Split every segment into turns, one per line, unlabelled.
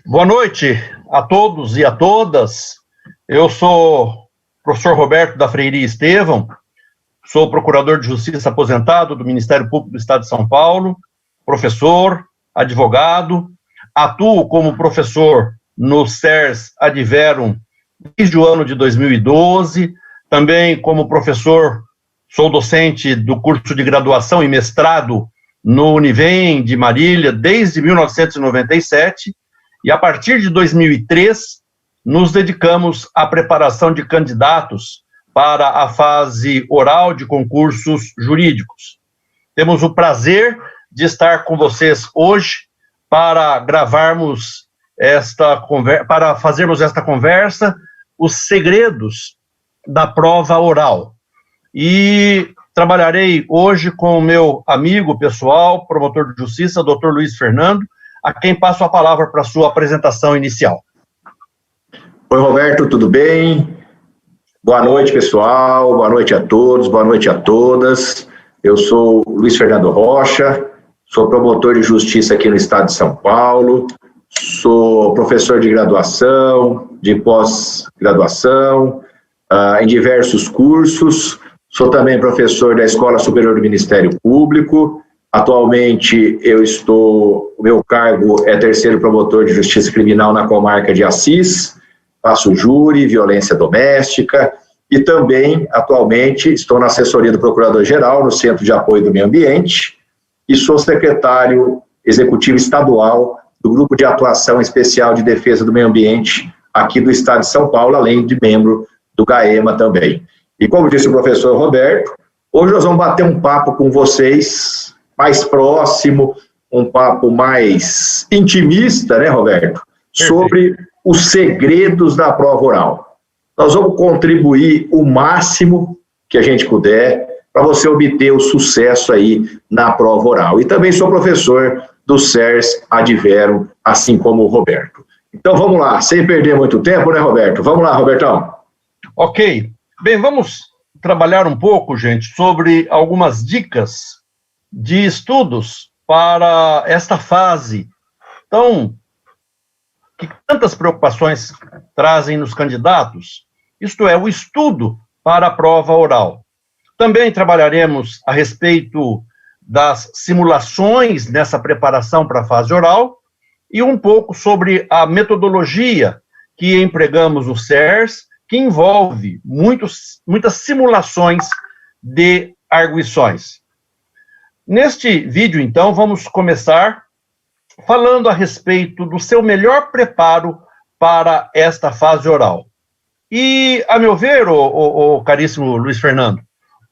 Boa noite a todos e a todas. Eu sou o professor Roberto da Freiria Estevão, sou procurador de justiça aposentado do Ministério Público do Estado de São Paulo, professor, advogado, atuo como professor no CERS Ad Verum desde o ano de 2012, também como professor, sou docente do curso de graduação e mestrado no Univem de Marília desde 1997, e a partir de 2003, nos dedicamos à preparação de candidatos para a fase oral de concursos jurídicos. Temos o prazer de estar com vocês hoje para gravarmos para fazermos esta conversa, os segredos da prova oral. E trabalharei hoje com o meu amigo pessoal, promotor de justiça, Dr. Luiz Fernando, a quem passo a palavra para a sua apresentação inicial.
Oi, Roberto, tudo bem? Boa noite, pessoal, boa noite a todos, boa noite a todas. Eu sou Luiz Fernando Rocha, sou promotor de justiça aqui no estado de São Paulo, sou professor de graduação, de pós-graduação, em diversos cursos, sou também professor da Escola Superior do Ministério Público. Atualmente, o meu cargo é terceiro promotor de justiça criminal na comarca de Assis, faço júri, violência doméstica, e também, atualmente, estou na assessoria do Procurador-Geral, no Centro de Apoio do Meio Ambiente, e sou secretário executivo estadual do Grupo de Atuação Especial de Defesa do Meio Ambiente, aqui do estado de São Paulo, além de membro do GAEMA também. E como disse o professor Roberto, hoje nós vamos bater um papo com vocês, mais próximo, um papo mais intimista, né, Roberto? Sobre os segredos da prova oral. Nós vamos contribuir o máximo que a gente puder para você obter o sucesso aí na prova oral. E também sou professor do CERS Ad Verum, assim como o Roberto. Então vamos lá, sem perder muito tempo, né, Roberto? Vamos lá, Robertão.
Ok. Bem, vamos trabalhar um pouco, gente, sobre algumas dicas de estudos para esta fase. Então, que tantas preocupações trazem nos candidatos, isto é, o estudo para a prova oral. Também trabalharemos a respeito das simulações nessa preparação para a fase oral e um pouco sobre a metodologia que empregamos no CERS, que envolve muitas simulações de arguições. Neste vídeo, então, vamos começar falando a respeito do seu melhor preparo para esta fase oral. E, a meu ver, o caríssimo Luiz Fernando,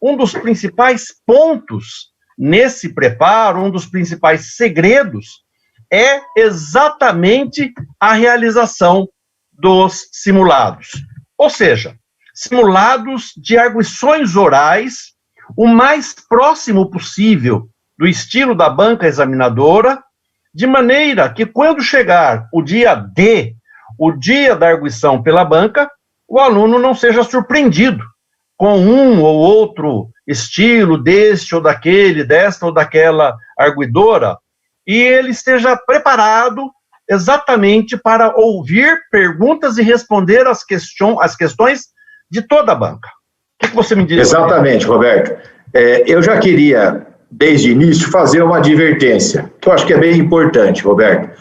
um dos principais pontos nesse preparo, um dos principais segredos, é exatamente a realização dos simulados. Ou seja, simulados de arguições orais, o mais próximo possível do estilo da banca examinadora, de maneira que quando chegar o dia D, o dia da arguição pela banca, o aluno não seja surpreendido com um ou outro estilo deste ou daquele, desta ou daquela arguidora, e ele esteja preparado exatamente para ouvir perguntas e responder as questões de toda a banca. O que você me diz?
Exatamente, Roberto. Eu já queria, desde o início, fazer uma advertência, que eu acho que é bem importante, Roberto.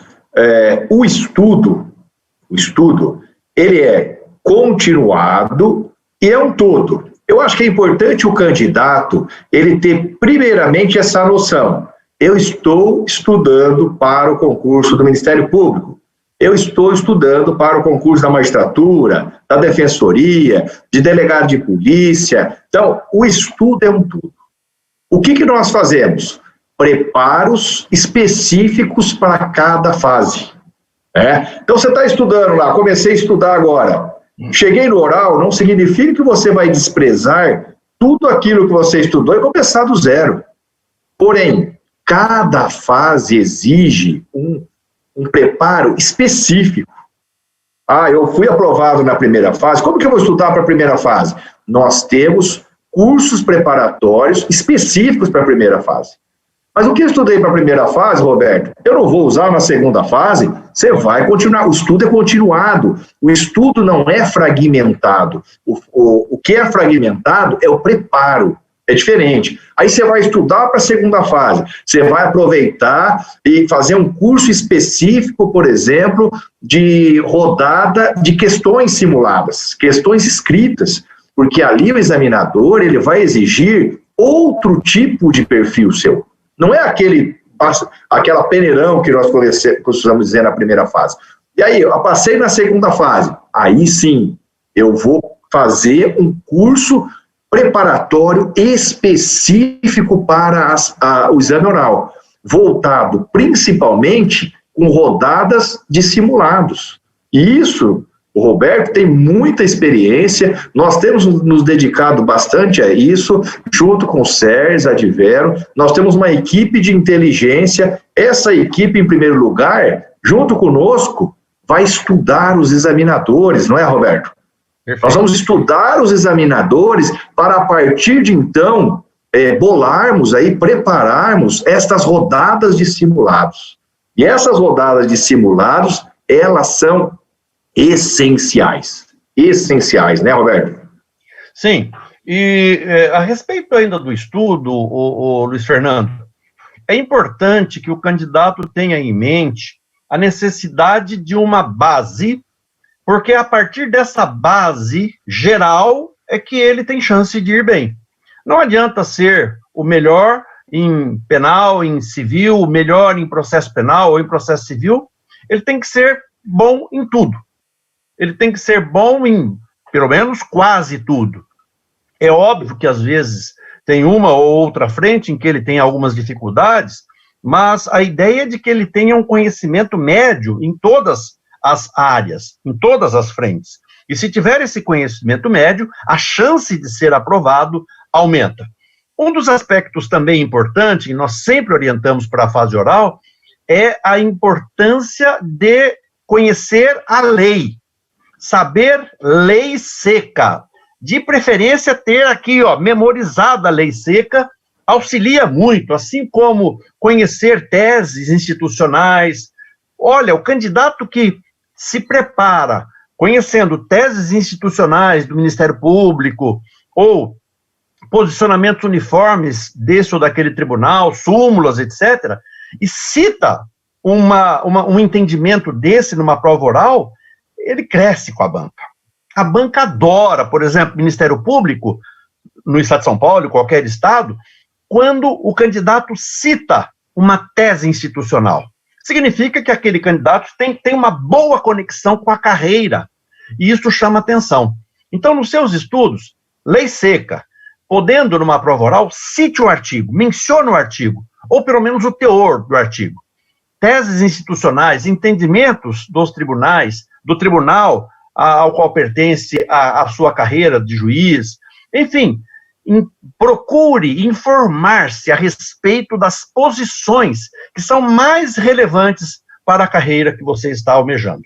O estudo, ele é continuado e é um todo. Eu acho que é importante o candidato, ele ter primeiramente essa noção. Eu estou estudando para o concurso do Ministério Público. Eu estou estudando para o concurso da magistratura, da defensoria, de delegado de polícia. Então, o estudo é um tudo. O que nós fazemos? Preparos específicos para cada fase. Então, você está estudando lá, comecei a estudar agora. Cheguei no oral, não significa que você vai desprezar tudo aquilo que você estudou e começar do zero. Porém, cada fase exige um preparo específico. Ah, eu fui aprovado na primeira fase, como que eu vou estudar para a primeira fase? Nós temos cursos preparatórios específicos para a primeira fase. Mas o que eu estudei para a primeira fase, Roberto, eu não vou usar na segunda fase, você vai continuar, o estudo é continuado, o estudo não é fragmentado, o que é fragmentado é o preparo, é diferente. Aí você vai estudar para a segunda fase, você vai aproveitar e fazer um curso específico, por exemplo, de rodada de questões simuladas, questões escritas, porque ali o examinador ele vai exigir outro tipo de perfil seu. Não é aquela peneirão que nós costumamos dizer na primeira fase. E aí, eu passei na segunda fase. Aí sim, eu vou fazer um curso preparatório específico para o exame oral, voltado principalmente com rodadas de simulados. E isso, o Roberto tem muita experiência, nós temos nos dedicado bastante a isso, junto com o SERS, a Advero, nós temos uma equipe de inteligência, essa equipe, em primeiro lugar, junto conosco, vai estudar os examinadores, não é, Roberto? Perfeito. Nós vamos estudar os examinadores para, a partir de então, prepararmos estas rodadas de simulados. E essas rodadas de simulados, elas são essenciais, né, Roberto?
Sim, e a respeito ainda do estudo, o Luiz Fernando, é importante que o candidato tenha em mente a necessidade de uma base, porque a partir dessa base geral é que ele tem chance de ir bem. Não adianta ser o melhor em penal, em civil, o melhor em processo penal ou em processo civil, ele tem que ser bom em tudo. Ele tem que ser bom em, pelo menos, quase tudo. É óbvio que, às vezes, tem uma ou outra frente em que ele tem algumas dificuldades, mas a ideia é de que ele tenha um conhecimento médio em todas as áreas, em todas as frentes. E se tiver esse conhecimento médio, a chance de ser aprovado aumenta. Um dos aspectos também importantes, que nós sempre orientamos para a fase oral, é a importância de conhecer a lei. Saber lei seca, de preferência ter aqui, memorizada a lei seca, auxilia muito, assim como conhecer teses institucionais. Olha, o candidato que se prepara conhecendo teses institucionais do Ministério Público, ou posicionamentos uniformes desse ou daquele tribunal, súmulas, etc., e cita um entendimento desse numa prova oral, ele cresce com a banca. A banca adora, por exemplo, Ministério Público, no Estado de São Paulo, qualquer estado, quando o candidato cita uma tese institucional. Significa que aquele candidato tem uma boa conexão com a carreira, e isso chama atenção. Então, nos seus estudos, lei seca, podendo, numa prova oral, cite o artigo, mencione o artigo, ou pelo menos o teor do artigo. Teses institucionais, entendimentos dos tribunais, do tribunal ao qual pertence a sua carreira de juiz, enfim, procure informar-se a respeito das posições que são mais relevantes para a carreira que você está almejando.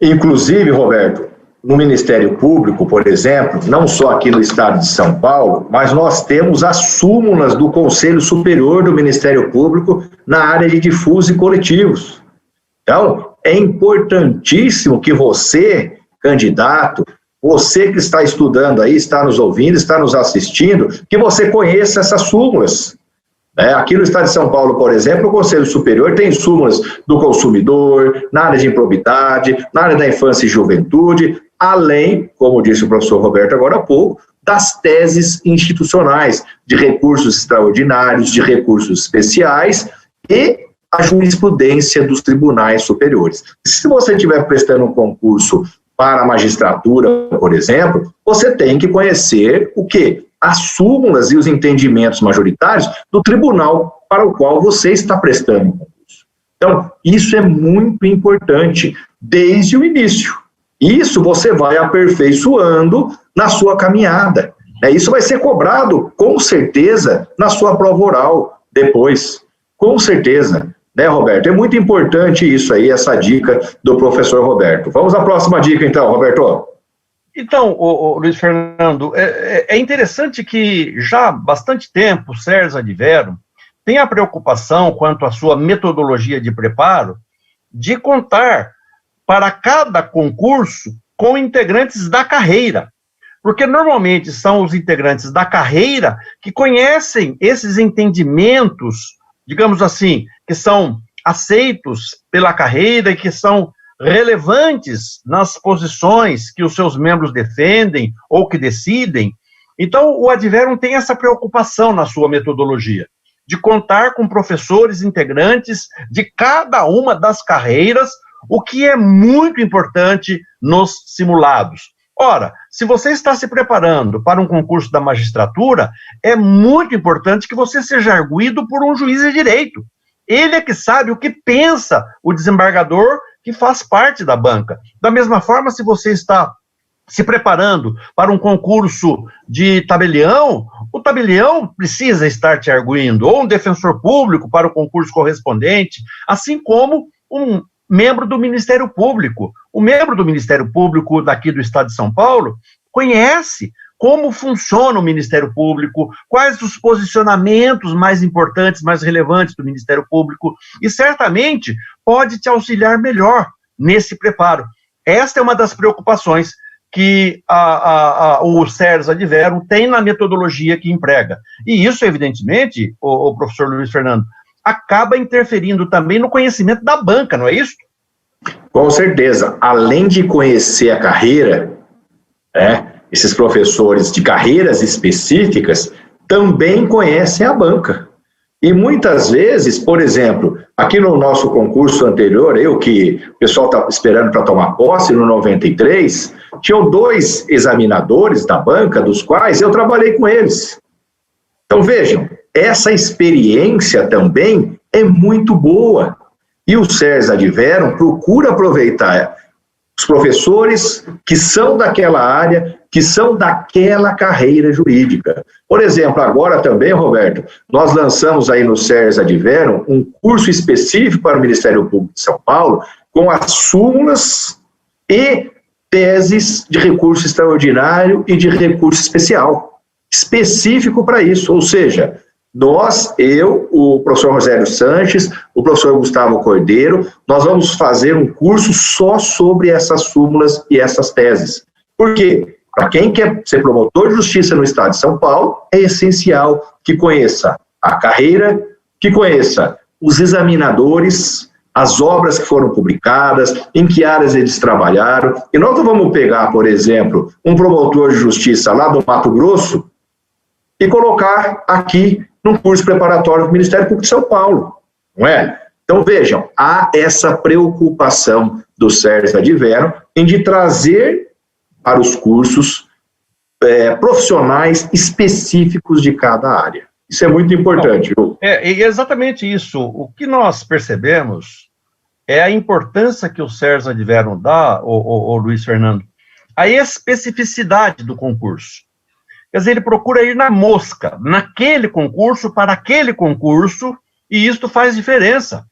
Inclusive, Roberto, no Ministério Público, por exemplo, não só aqui no estado de São Paulo, mas nós temos as súmulas do Conselho Superior do Ministério Público na área de difusos e coletivos. Então, é importantíssimo que você, candidato, você que está estudando aí, está nos ouvindo, está nos assistindo, que você conheça essas súmulas. Aqui no estado de São Paulo, por exemplo, o Conselho Superior tem súmulas do consumidor, na área de improbidade, na área da infância e juventude, além, como disse o professor Roberto agora há pouco, das teses institucionais, de recursos extraordinários, de recursos especiais e a jurisprudência dos tribunais superiores. Se você estiver prestando um concurso para a magistratura, por exemplo, você tem que conhecer o quê? As súmulas e os entendimentos majoritários do tribunal para o qual você está prestando o concurso. Então, isso é muito importante desde o início. Isso você vai aperfeiçoando na sua caminhada. Isso vai ser cobrado, com certeza, na sua prova oral depois. Com certeza. né, Roberto? É muito importante isso aí, essa dica do professor Roberto. Vamos à próxima dica, então, Roberto.
Então, Luiz Fernando, é interessante que já há bastante tempo o SERS Adverum tem a preocupação quanto à sua metodologia de preparo de contar para cada concurso com integrantes da carreira, porque normalmente são os integrantes da carreira que conhecem esses entendimentos, digamos assim, que são aceitos pela carreira e que são relevantes nas posições que os seus membros defendem ou que decidem. Então, o Adverum tem essa preocupação na sua metodologia, de contar com professores integrantes de cada uma das carreiras, o que é muito importante nos simulados. Ora, se você está se preparando para um concurso da magistratura, é muito importante que você seja arguido por um juiz de direito. Ele é que sabe o que pensa o desembargador que faz parte da banca. Da mesma forma, se você está se preparando para um concurso de tabelião, o tabelião precisa estar te arguindo, ou um defensor público para o concurso correspondente, assim como um membro do Ministério Público. O membro do Ministério Público daqui do Estado de São Paulo conhece como funciona o Ministério Público, quais os posicionamentos mais importantes, mais relevantes do Ministério Público, e certamente pode te auxiliar melhor nesse preparo. Esta é uma das preocupações que o SERS Adverum tem na metodologia que emprega. E isso, evidentemente, o professor Luiz Fernando, acaba interferindo também no conhecimento da banca, não é isso?
Com certeza. Além de conhecer a carreira, esses professores de carreiras específicas também conhecem a banca. E muitas vezes, por exemplo, aqui no nosso concurso anterior, que o pessoal está esperando para tomar posse, no 93, tinham 2 examinadores da banca, dos quais eu trabalhei com eles. Então, vejam, essa experiência também é muito boa. E o SERS Adverum procura aproveitar os professores que são daquela área, que são daquela carreira jurídica. Por exemplo, agora também, Roberto, nós lançamos aí no SERS Adverum um curso específico para o Ministério Público de São Paulo com as súmulas e teses de recurso extraordinário e de recurso especial, específico para isso, ou seja, nós, eu, o professor Rosério Sanches, o professor Gustavo Cordeiro, nós vamos fazer um curso só sobre essas súmulas e essas teses. Por quê? Para quem quer ser promotor de justiça no Estado de São Paulo, é essencial que conheça a carreira, que conheça os examinadores, as obras que foram publicadas, em que áreas eles trabalharam. E nós não vamos pegar, por exemplo, um promotor de justiça lá do Mato Grosso e colocar aqui num curso preparatório do Ministério Público de São Paulo, não é? Então, vejam, há essa preocupação do SERS Adverum em de trazer para os cursos profissionais específicos de cada área. Isso é muito importante.
É exatamente isso. O que nós percebemos é a importância que o SERS Adverum dá, o Luiz Fernando, à especificidade do concurso. Quer dizer, ele procura ir na mosca, naquele concurso, para aquele concurso, e isto faz diferença.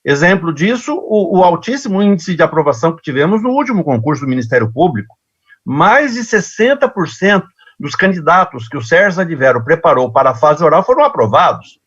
Exemplo disso, o altíssimo índice de aprovação que tivemos no último concurso do Ministério Público. Mais de 60% dos candidatos que o SERS Adverum preparou para a fase oral foram aprovados.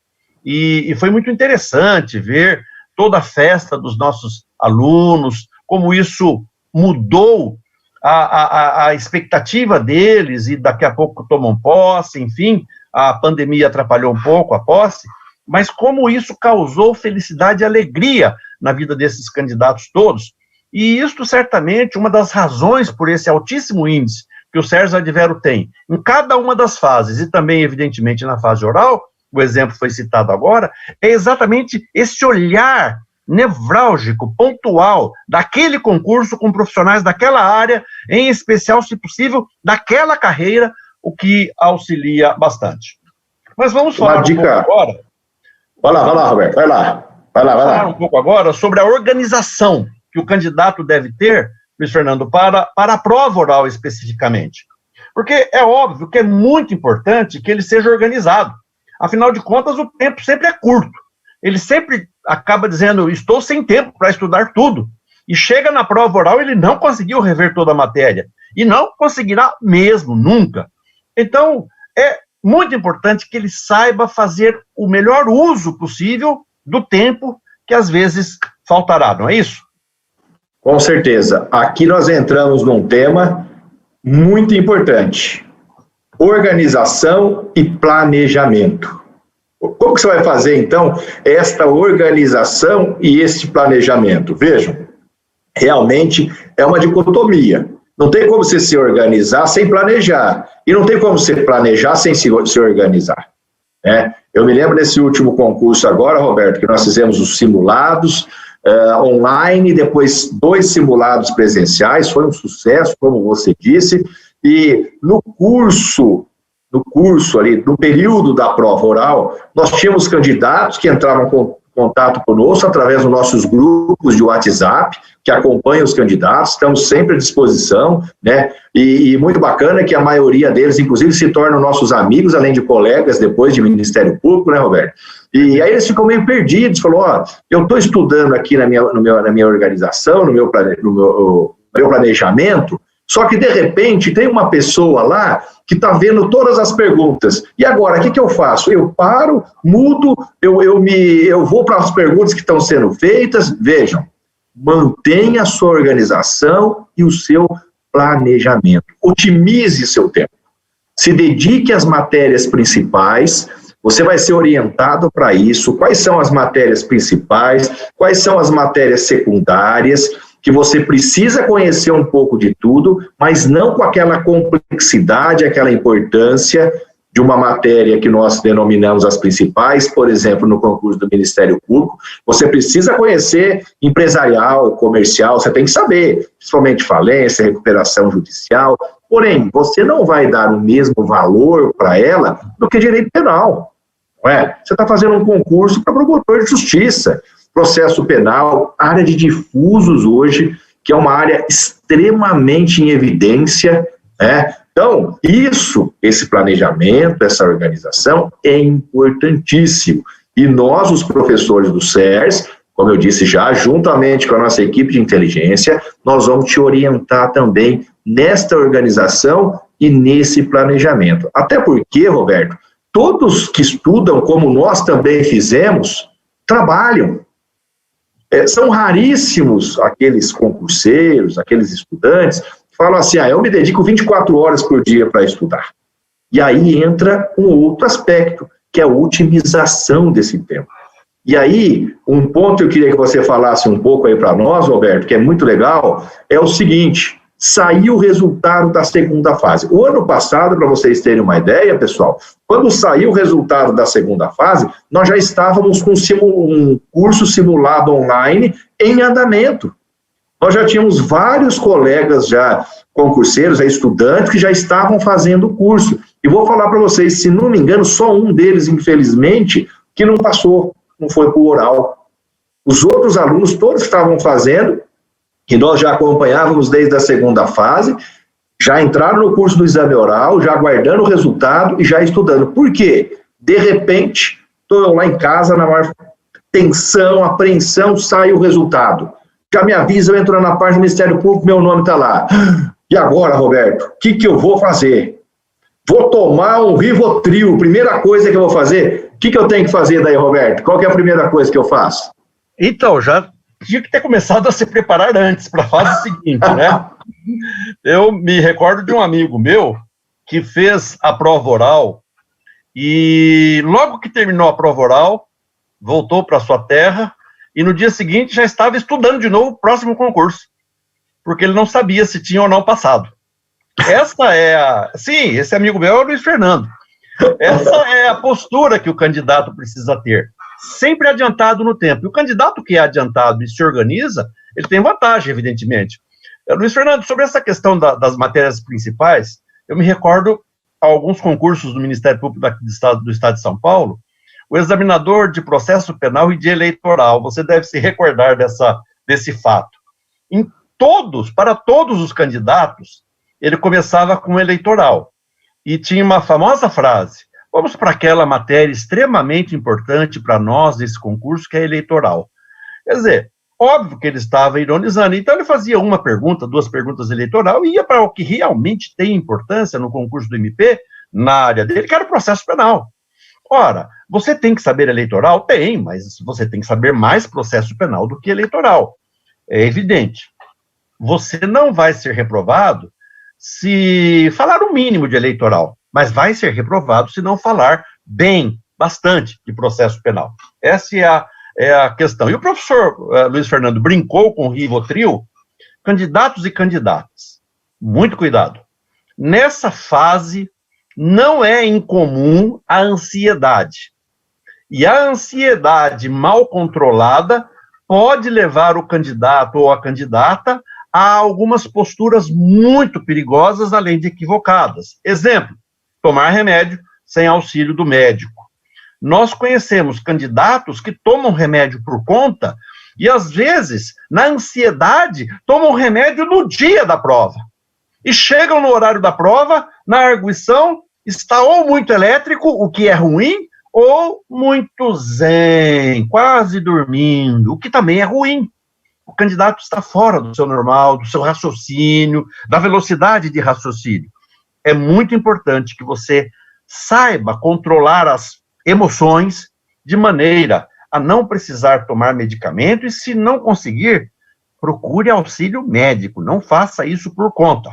E foi muito interessante ver toda a festa dos nossos alunos, como isso mudou a expectativa deles, e daqui a pouco tomam posse, enfim, a pandemia atrapalhou um pouco a posse, mas como isso causou felicidade e alegria na vida desses candidatos todos. E isto, certamente, uma das razões por esse altíssimo índice que o SERS Adverum tem em cada uma das fases, e também, evidentemente, na fase oral, o exemplo foi citado agora, é exatamente esse olhar nevrálgico, pontual, daquele concurso com profissionais daquela área, em especial, se possível, daquela carreira, o que auxilia bastante. Mas vamos falar um pouco agora...
Vai lá, Roberto, vai lá.
Falar um pouco agora sobre a organização que o candidato deve ter, Luiz Fernando, para a prova oral especificamente. Porque é óbvio que é muito importante que ele seja organizado. Afinal de contas, o tempo sempre é curto. Ele sempre acaba dizendo, estou sem tempo para estudar tudo. E chega na prova oral, ele não conseguiu rever toda a matéria. E não conseguirá mesmo, nunca. Então, é muito importante que ele saiba fazer o melhor uso possível do tempo que às vezes faltará, não é isso?
Com certeza. Aqui nós entramos num tema muito importante: organização e planejamento. Como que você vai fazer, então, esta organização e este planejamento? Vejam, realmente é uma dicotomia. Não tem como você se organizar sem planejar. E não tem como você planejar sem se organizar. Né? Eu me lembro desse último concurso agora, Roberto, que nós fizemos os simulados online, depois 2 simulados presenciais, foi um sucesso, como você disse, e no curso ali, no período da prova oral, nós tínhamos candidatos que entravam com contato conosco através dos nossos grupos de WhatsApp, que acompanham os candidatos, estamos sempre à disposição, né? E muito bacana que a maioria deles, inclusive, se tornam nossos amigos, além de colegas, depois de Ministério Público, né, Roberto? E aí eles ficam meio perdidos, falou, eu estou estudando aqui na minha organização, no meu planejamento, só que, de repente, tem uma pessoa lá que está vendo todas as perguntas. E agora, o que eu faço? Eu paro, mudo, eu vou para as perguntas que estão sendo feitas. Vejam, mantenha a sua organização e o seu planejamento. Otimize seu tempo. Se dedique às matérias principais. Você vai ser orientado para isso. Quais são as matérias principais? Quais são as matérias secundárias? Que você precisa conhecer um pouco de tudo, mas não com aquela complexidade, aquela importância de uma matéria que nós denominamos as principais, por exemplo, no concurso do Ministério Público. Você precisa conhecer empresarial, comercial, você tem que saber, principalmente falência, recuperação judicial, porém, você não vai dar o mesmo valor para ela do que direito penal. Não é? Você está fazendo um concurso para promotor de justiça, processo penal, área de difusos hoje, que é uma área extremamente em evidência, né? Então, esse planejamento, essa organização é importantíssimo. E nós, os professores do SERS, como eu disse já, juntamente com a nossa equipe de inteligência, nós vamos te orientar também nesta organização e nesse planejamento. Até porque, Roberto, todos que estudam, como nós também fizemos, trabalham. São raríssimos aqueles concurseiros, aqueles estudantes, que falam assim, eu me dedico 24 horas por dia para estudar. E aí entra um outro aspecto, que é a otimização desse tempo. E aí, um ponto que eu queria que você falasse um pouco aí para nós, Roberto, que é muito legal, é o seguinte: saiu o resultado da segunda fase. O ano passado, para vocês terem uma ideia, pessoal, quando saiu o resultado da segunda fase, nós já estávamos com um curso simulado online em andamento. Nós já tínhamos vários colegas já concurseiros, estudantes, que já estavam fazendo o curso. E vou falar para vocês, se não me engano, só um deles, infelizmente, que não passou, não foi para o oral. Os outros alunos todos estavam fazendo, que nós já acompanhávamos desde a segunda fase, já entraram no curso do exame oral, já aguardando o resultado e já estudando. Por quê? De repente, estou eu lá em casa, na maior tensão, apreensão, sai o resultado. Já me avisa, eu entro na página do Ministério Público, meu nome está lá. E agora, Roberto, o que eu vou fazer? Vou tomar um Rivotril, primeira coisa que eu vou fazer. O que eu tenho que fazer daí, Roberto? Qual que é a primeira coisa que eu faço?
Então, já tinha que ter começado a se preparar antes para a fase seguinte, né? Eu me recordo de um amigo meu que fez a prova oral e logo que terminou a prova oral, voltou para sua terra e no dia seguinte já estava estudando de novo o próximo concurso, porque ele não sabia se tinha ou não passado. Sim, esse amigo meu é o Luiz Fernando. Essa é a postura que o candidato precisa ter. Sempre adiantado no tempo. E o candidato que é adiantado e se organiza, ele tem vantagem, evidentemente. Luiz Fernando, sobre essa questão das matérias principais, eu me recordo a alguns concursos do Ministério Público do Estado de São Paulo, o examinador de processo penal e de eleitoral, você deve se recordar desse fato. Para todos os candidatos, ele começava com eleitoral. E tinha uma famosa frase: Vamos para aquela matéria extremamente importante para nós desse concurso, que é eleitoral. Quer dizer, óbvio que ele estava ironizando, então ele fazia uma pergunta, 2 perguntas eleitoral e ia para o que realmente tem importância no concurso do MP, na área dele, que era o processo penal. Ora, você tem que saber eleitoral? Tem, mas você tem que saber mais processo penal do que eleitoral. É evidente. Você não vai ser reprovado se falar o mínimo de eleitoral, mas vai ser reprovado se não falar bem, bastante, de processo penal. Essa é a questão. E o professor Luiz Fernando brincou com o Rivotril, candidatos e candidatas. Muito cuidado. Nessa fase, não é incomum a ansiedade. E a ansiedade mal controlada pode levar o candidato ou a candidata a algumas posturas muito perigosas, além de equivocadas. Exemplo, tomar remédio sem auxílio do médico. Nós conhecemos candidatos que tomam remédio por conta e, às vezes, na ansiedade, tomam remédio no dia da prova. E chegam no horário da prova, na arguição, está ou muito elétrico, o que é ruim, ou muito zen, quase dormindo, o que também é ruim. O candidato está fora do seu normal, do seu raciocínio, da velocidade de raciocínio. É muito importante que você saiba controlar as emoções de maneira a não precisar tomar medicamento e, se não conseguir, procure auxílio médico. Não faça isso por conta.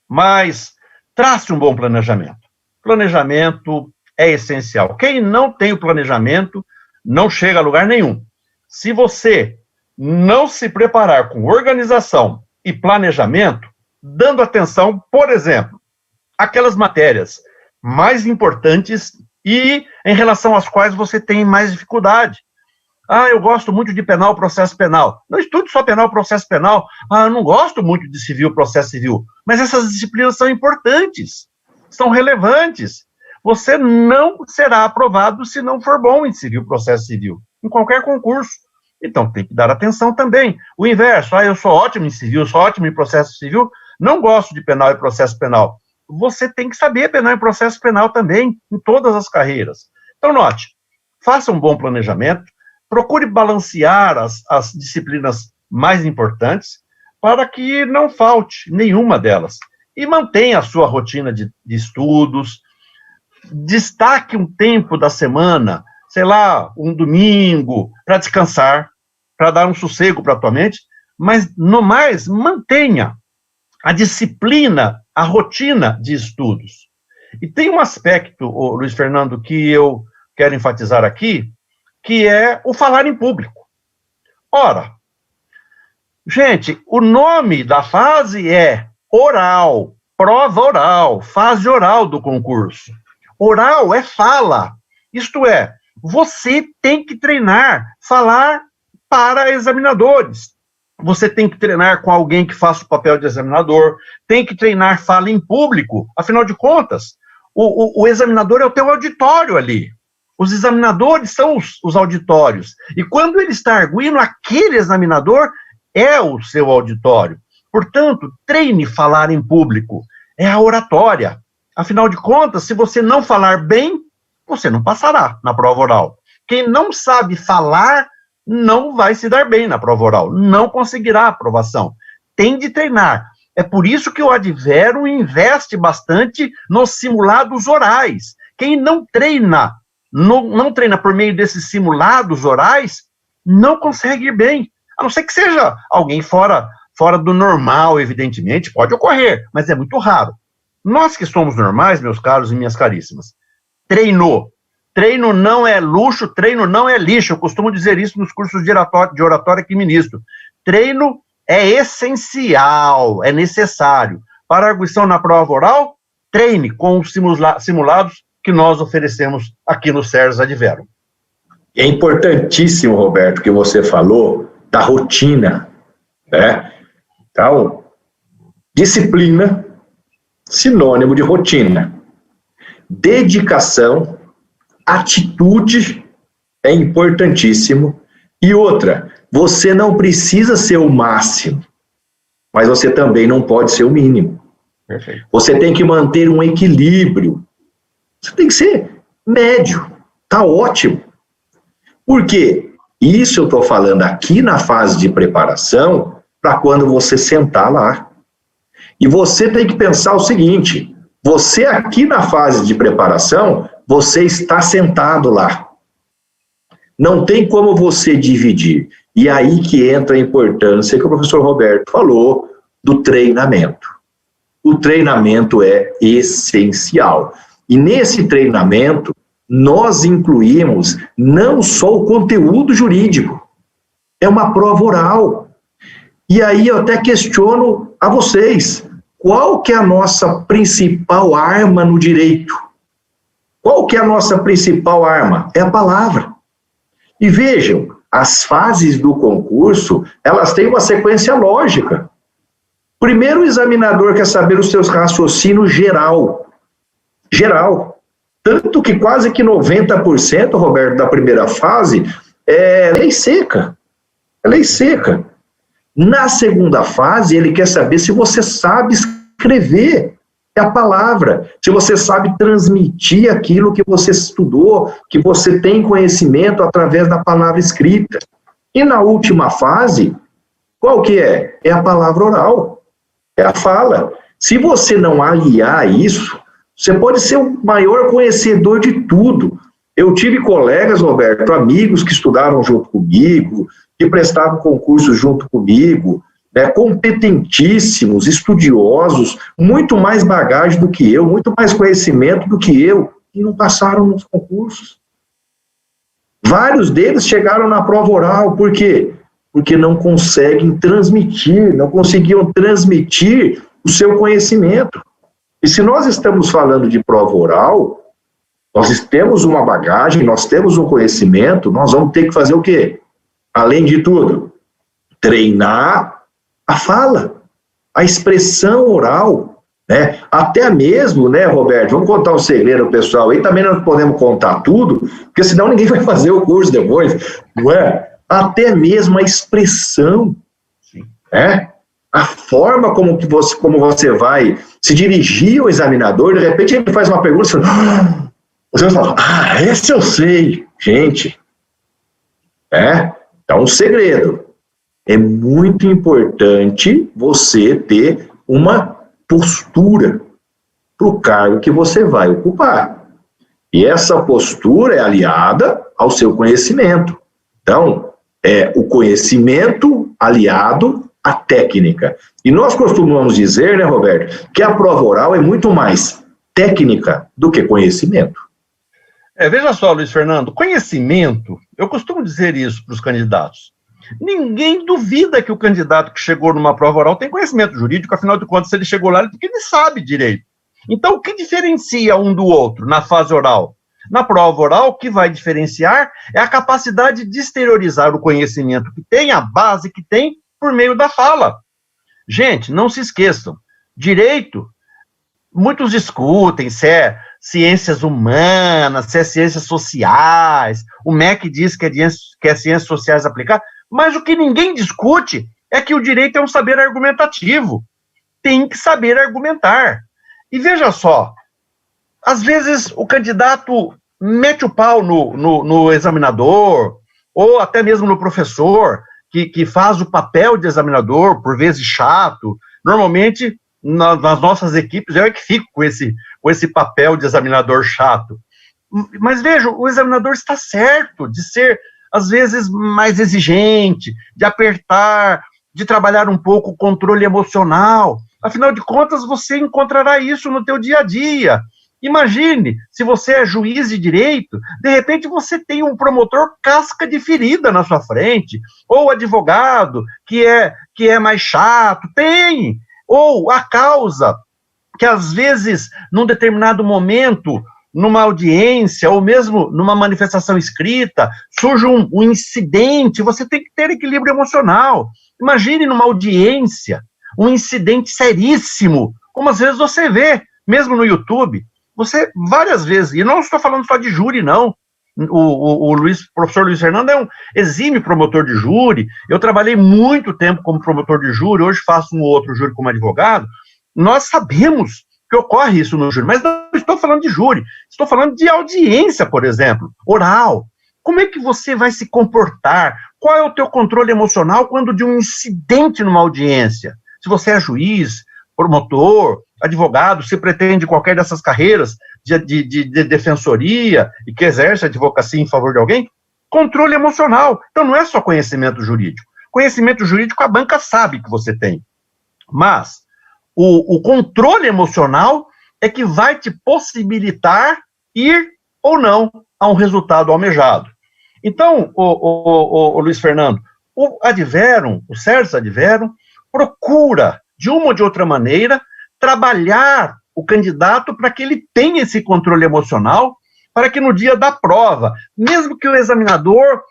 Mas trace um bom planejamento. Planejamento é essencial. Quem não tem o planejamento não chega a lugar nenhum. Se você não se preparar com organização e planejamento, dando atenção, por exemplo, aquelas matérias mais importantes e em relação às quais você tem mais dificuldade. Ah, eu gosto muito de penal, processo penal. Não estude só penal, processo penal. Ah, eu não gosto muito de civil, processo civil. Mas essas disciplinas são importantes, são relevantes. Você não será aprovado se não for bom em civil, processo civil, em qualquer concurso. Então, tem que dar atenção também. O inverso, eu sou ótimo em civil, sou ótimo em processo civil, não gosto de penal e processo penal. Você tem que saber penal e processo penal também, em todas as carreiras. Então, note, faça um bom planejamento, procure balancear as disciplinas mais importantes para que não falte nenhuma delas. E mantenha a sua rotina de estudos, destaque um tempo da semana, sei lá, um domingo, para descansar, para dar um sossego para a tua mente, mas, no mais, mantenha a disciplina, a rotina de estudos. E tem um aspecto, Luiz Fernando, que eu quero enfatizar aqui, que é o falar em público. Ora, gente, o nome da fase é oral, prova oral, fase oral do concurso. Oral é fala, isto é, você tem que treinar, falar para examinadores. Você tem que treinar com alguém que faça o papel de examinador, tem que treinar fala em público, afinal de contas, o examinador é o teu auditório ali. Os examinadores são os auditórios. E quando ele está arguindo, aquele examinador é o seu auditório. Portanto, treine falar em público. É a oratória. Afinal de contas, se você não falar bem, você não passará na prova oral. Quem não sabe falar não vai se dar bem na prova oral, não conseguirá a aprovação. Tem de treinar. É por isso que o Adverum investe bastante nos simulados orais. Quem não treina, não treina por meio desses simulados orais, não consegue ir bem. A não ser que seja alguém fora do normal, evidentemente, pode ocorrer, mas é muito raro. Nós que somos normais, meus caros e minhas caríssimas, treino. Treino não é luxo, treino não é lixo. Eu costumo dizer isso nos cursos de oratória que ministro. Treino é essencial, é necessário. Para a arguição na prova oral, treine com os simulados que nós oferecemos aqui no SERS Adverum.
É importantíssimo, Roberto, que você falou da rotina, né? Então, disciplina, sinônimo de rotina. Dedicação, atitude é importantíssimo. E outra, você não precisa ser o máximo, mas você também não pode ser o mínimo.
Perfeito.
Você tem que manter um equilíbrio. Você tem que ser médio, tá ótimo. Por quê? Isso eu estou falando aqui na fase de preparação para quando você sentar lá. E você tem que pensar o seguinte, você aqui na fase de preparação, você está sentado lá. Não tem como você dividir. E aí que entra a importância que o professor Roberto falou do treinamento. O treinamento é essencial. E nesse treinamento, nós incluímos não só o conteúdo jurídico, é uma prova oral. E aí eu até questiono a vocês, qual que é a nossa principal arma no direito? Qual que é a nossa principal arma? É a palavra. E vejam, as fases do concurso, elas têm uma sequência lógica. Primeiro, o examinador quer saber os seus raciocínios geral. Tanto que quase que 90%, Roberto, da primeira fase é lei seca. É lei seca. Na segunda fase, ele quer saber se você sabe escrever a palavra, se você sabe transmitir aquilo que você estudou, que você tem conhecimento através da palavra escrita. E na última fase, qual que é? É a palavra oral, é a fala. Se você não aliar isso, você pode ser o maior conhecedor de tudo. Eu tive colegas, Roberto, amigos que estudaram junto comigo, que prestavam concursos junto comigo, né, competentíssimos, estudiosos, muito mais bagagem do que eu, muito mais conhecimento do que eu, e não passaram nos concursos. Vários deles chegaram na prova oral, por quê? Porque não conseguem transmitir, não conseguiam transmitir o seu conhecimento. E se nós estamos falando de prova oral, nós temos uma bagagem, nós temos um conhecimento, nós vamos ter que fazer o quê? Além de tudo, treinar a fala, a expressão oral, né? Até mesmo, né, Roberto, vamos contar um segredo, pessoal, aí também não podemos contar tudo, porque senão ninguém vai fazer o curso depois, não é? Até mesmo a expressão, né? A forma como você vai se dirigir ao examinador, de repente ele faz uma pergunta, você fala, esse eu sei, gente, é um segredo. É muito importante você ter uma postura para o cargo que você vai ocupar. E essa postura é aliada ao seu conhecimento. Então, é o conhecimento aliado à técnica. E nós costumamos dizer, né, Roberto, que a prova oral é muito mais técnica do que conhecimento.
Veja só, Luiz Fernando, conhecimento, eu costumo dizer isso para os candidatos. Ninguém duvida que o candidato que chegou numa prova oral tem conhecimento jurídico, afinal de contas, se ele chegou lá, porque ele sabe direito. Então, o que diferencia um do outro na fase oral? Na prova oral, o que vai diferenciar é a capacidade de exteriorizar o conhecimento que tem, a base que tem, por meio da fala. Gente, não se esqueçam, direito, muitos discutem se é ciências humanas, se é ciências sociais, o MEC diz que é ciências sociais aplicadas, mas o que ninguém discute é que o direito é um saber argumentativo. Tem que saber argumentar. E veja só, às vezes o candidato mete o pau no examinador, ou até mesmo no professor, que faz o papel de examinador, por vezes chato. Normalmente, nas nossas equipes, eu é que fico com esse papel de examinador chato. Mas veja, o examinador está certo de ser às vezes mais exigente, de apertar, de trabalhar um pouco o controle emocional. Afinal de contas, você encontrará isso no teu dia a dia. Imagine, se você é juiz de direito, de repente você tem um promotor casca de ferida na sua frente, ou advogado que é mais chato, tem, ou a causa, que às vezes, num determinado momento, numa audiência, ou mesmo numa manifestação escrita, surge um incidente, você tem que ter equilíbrio emocional. Imagine numa audiência, um incidente seríssimo, como às vezes você vê, mesmo no YouTube, você várias vezes, e não estou falando só de júri, não, o professor Luiz Fernando é um exímio promotor de júri, eu trabalhei muito tempo como promotor de júri, hoje faço um outro júri como advogado, nós sabemos que ocorre isso no júri, mas não estou falando de júri, estou falando de audiência, por exemplo, oral. Como é que você vai se comportar? Qual é o teu controle emocional quando de um incidente numa audiência? Se você é juiz, promotor, advogado, se pretende qualquer dessas carreiras de defensoria e que exerce advocacia em favor de alguém, controle emocional. Então não é só conhecimento jurídico. Conhecimento jurídico a banca sabe que você tem. Mas o controle emocional é que vai te possibilitar ir ou não a um resultado almejado. Então, o Luiz Fernando, o Sérgio Adverum, procura, de uma ou de outra maneira, trabalhar o candidato para que ele tenha esse controle emocional, para que no dia da prova, mesmo que o examinador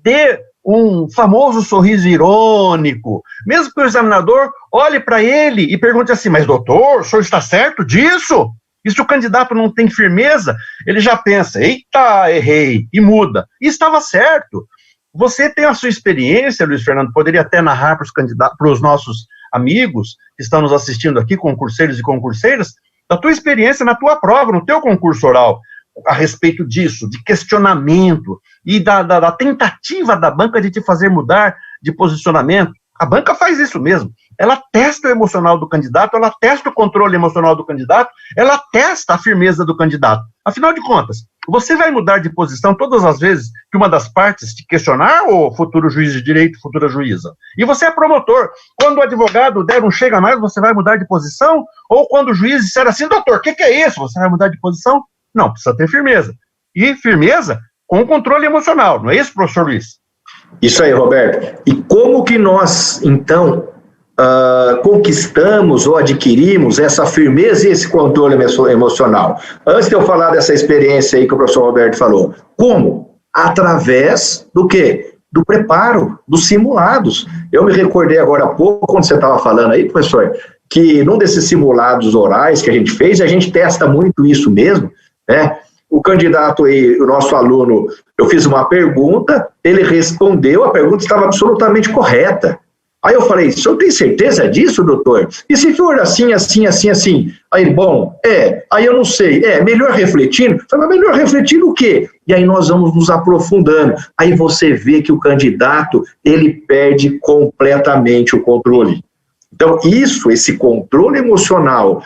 dê um famoso sorriso irônico, mesmo que o examinador olhe para ele e pergunte assim, mas doutor, o senhor está certo disso? E se o candidato não tem firmeza, ele já pensa, eita, errei, e muda. E estava certo. Você tem a sua experiência, Luiz Fernando, poderia até narrar para os nossos amigos que estão nos assistindo aqui, concurseiros e concurseiras, da tua experiência na tua prova, no teu concurso oral, a respeito disso, de questionamento e da tentativa da banca de te fazer mudar de posicionamento. A banca faz isso mesmo. Ela testa o emocional do candidato, ela testa o controle emocional do candidato, ela testa a firmeza do candidato. Afinal de contas, você vai mudar de posição todas as vezes que uma das partes te questionar, ou futuro juiz de direito, futura juíza. E você é promotor. Quando o advogado der um chega mais, você vai mudar de posição? Ou quando o juiz disser assim, doutor, o que é isso? Você vai mudar de posição? Não, precisa ter firmeza. E firmeza com controle emocional. Não é isso, professor Luiz?
Isso aí, Roberto. E como que nós, então, conquistamos ou adquirimos essa firmeza e esse controle emocional? Antes de eu falar dessa experiência aí que o professor Roberto falou, como? Através do quê? Do preparo, dos simulados. Eu me recordei agora há pouco, quando você estava falando aí, professor, que num desses simulados orais que a gente fez, a gente testa muito isso mesmo, né? O candidato aí, o nosso aluno, eu fiz uma pergunta, ele respondeu, a pergunta estava absolutamente correta. Aí eu falei, o senhor tem certeza disso, doutor? E se for assim, assim, assim, assim? Aí, bom, aí eu não sei, melhor refletindo? Mas melhor refletindo o quê? E aí nós vamos nos aprofundando. Aí você vê que o candidato, ele perde completamente o controle. Então, esse controle emocional,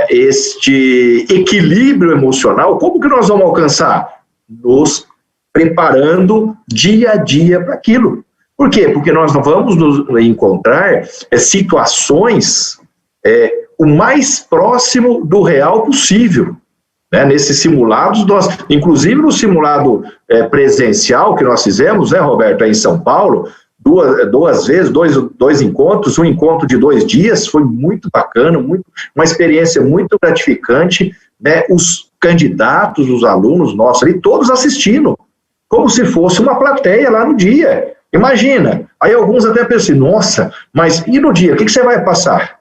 este equilíbrio emocional, como que nós vamos alcançar? Nos preparando dia a dia para aquilo. Por quê? Porque nós vamos nos encontrar situações o mais próximo do real possível. Né? Nesses simulados, inclusive no simulado presencial que nós fizemos, né, Roberto, aí em São Paulo, duas vezes, dois encontros, um encontro de 2 dias, foi muito bacana, uma experiência muito gratificante, né? Os candidatos, os alunos nossos ali, todos assistindo, como se fosse uma plateia lá no dia. Imagina, aí alguns até pensam, nossa, mas e no dia, o que você vai passar?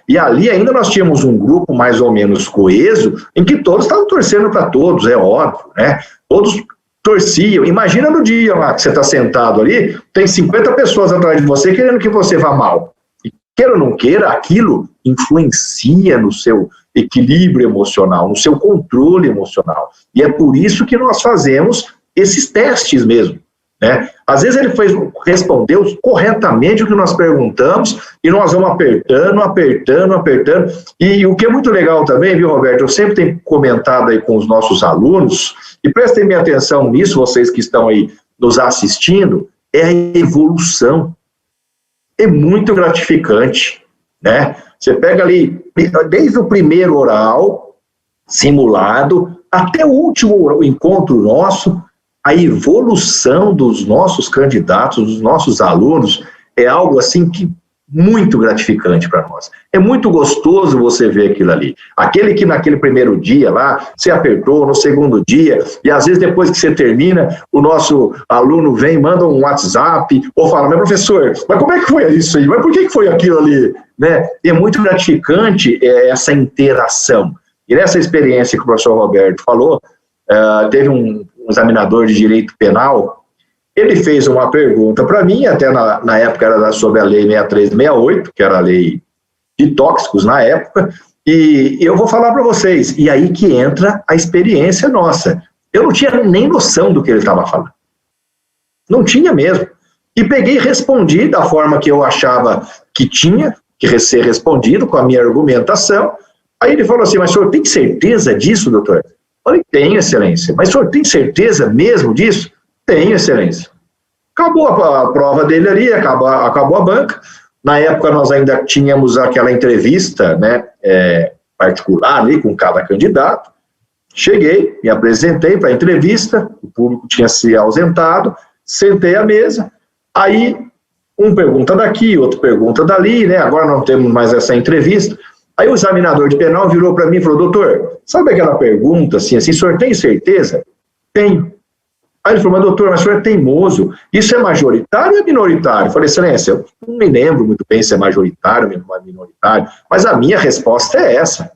E ali ainda nós tínhamos um grupo mais ou menos coeso, em que todos estavam torcendo para todos, é óbvio, né? Todos torciam. Imagina no dia lá que você está sentado ali, tem 50 pessoas atrás de você querendo que você vá mal. E queira ou não queira, aquilo influencia no seu equilíbrio emocional, no seu controle emocional. E é por isso que nós fazemos esses testes mesmo. Né? Às vezes ele respondeu corretamente o que nós perguntamos e nós vamos apertando. E o que é muito legal também, viu, Roberto? Eu sempre tenho comentado aí com os nossos alunos, e prestem minha atenção nisso, vocês que estão aí nos assistindo, é a evolução. É muito gratificante, né? Você pega ali, desde o primeiro oral, simulado, até o último encontro nosso, a evolução dos nossos candidatos, dos nossos alunos, é algo assim que muito gratificante para nós. É muito gostoso você ver aquilo ali. Aquele que naquele primeiro dia lá, você apertou, no segundo dia, e às vezes depois que você termina, o nosso aluno vem, manda um WhatsApp, ou fala, meu professor, mas como é que foi isso aí? Mas por que foi aquilo ali? Né? E é muito gratificante essa interação. E nessa experiência que o professor Roberto falou, teve um examinador de direito penal, ele fez uma pergunta para mim, até na época era sobre a lei 6368, que era a lei de tóxicos na época, E eu vou falar para vocês, e aí que entra a experiência nossa. Eu não tinha nem noção do que ele estava falando. Não tinha mesmo. E peguei e respondi da forma que eu achava que tinha que ser respondido, com a minha argumentação. Aí ele falou assim, mas o senhor tem certeza disso, doutor? Eu falei, tenho, excelência. Mas o senhor tem certeza mesmo disso? Tenho, excelência. Acabou a prova dele ali, acabou a banca. Na época nós ainda tínhamos aquela entrevista, né, particular ali com cada candidato. Cheguei, me apresentei para a entrevista, o público tinha se ausentado, sentei à mesa, aí um pergunta daqui, outro pergunta dali, né, agora não temos mais essa entrevista. Aí o examinador de penal virou para mim e falou, doutor, sabe aquela pergunta assim, o senhor tem certeza? Tenho. Aí ele falou, mas doutor, mas o senhor é teimoso, isso é majoritário ou é minoritário? Eu falei, excelência, eu não me lembro muito bem se é majoritário ou minoritário, mas a minha resposta é essa.